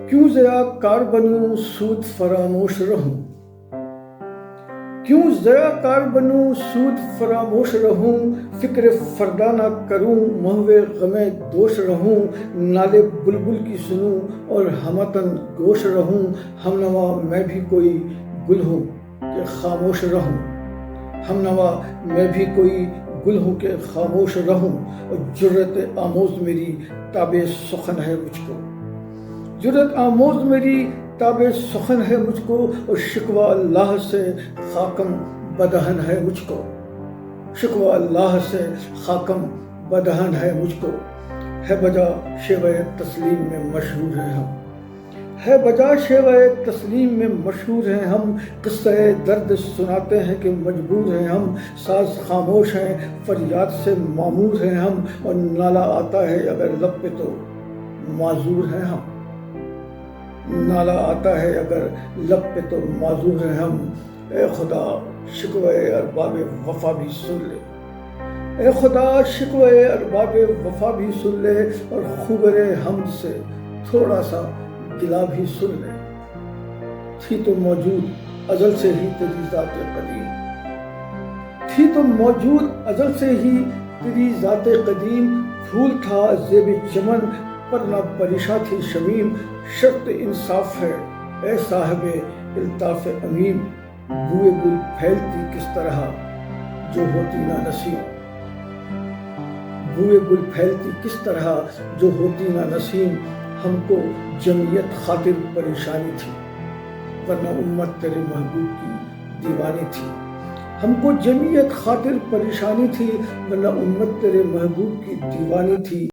کیوں ضیاء کار بنوں سود فراموش رہوں، کیوں ضیاء کار بنوں سود فراموش رہوں، فکر فردا نہ کروں محو غم دوش رہوں، نالے بلبل کی سنوں اور ہمتن گوش رہوں، ہم نوا میں بھی کوئی گل ہوں کہ خاموش رہوں، ہم نوا میں بھی کوئی گل ہوں کہ خاموش رہوں، اور جرت آموز میری تاب سخن ہے مجھ کو، جرت آموز میری تاب سخن ہے مجھ کو، اور شکوہ اللہ سے خاکم بدہن ہے مجھ کو، شکوہ اللہ سے خاکم بدہن ہے مجھ کو، ہے بجا شیوہ تسلیم میں مشہور ہیں ہم، ہے بجا شیوہ تسلیم میں مشہور ہیں ہم، قصہ درد سناتے ہیں کہ مجبور ہیں ہم، ساز خاموش ہیں فریاد سے معمور ہیں ہم، اور نالہ آتا ہے اگر لب پہ تو معذور ہیں ہم، نالہ آتا ہے اگر لب پہ تو معذور ہیں ہم، اے خدا شکوہ ارباب وفا بھی سن لے، اے خدا شکوہ ارباب وفا بھی سن لے، اور خبر حمد سے تھوڑا سا گلا بھی سن لے، تھی تو موجود ازل سے ہی تیری ذات قدیم، تھی تو موجود ازل سے ہی تیری ذات قدیم، پھول تھا زیب چمن پر نہ پریشاں تھی شمیم، شرط انصاف ہے اے صاحب الطاف امیم، بوئے گل پھیلتی کس طرح جو ہوتی نہ نسیم، بوئے گل پھیلتی کس طرح جو ہوتی نہ نسیم، ہم کو جمعیت خاطر پریشانی تھی ورنہ امت تیرے محبوب کی دیوانی تھی، ہم کو جمعیت خاطر پریشانی تھی ورنہ امت تیرے محبوب کی دیوانی تھی۔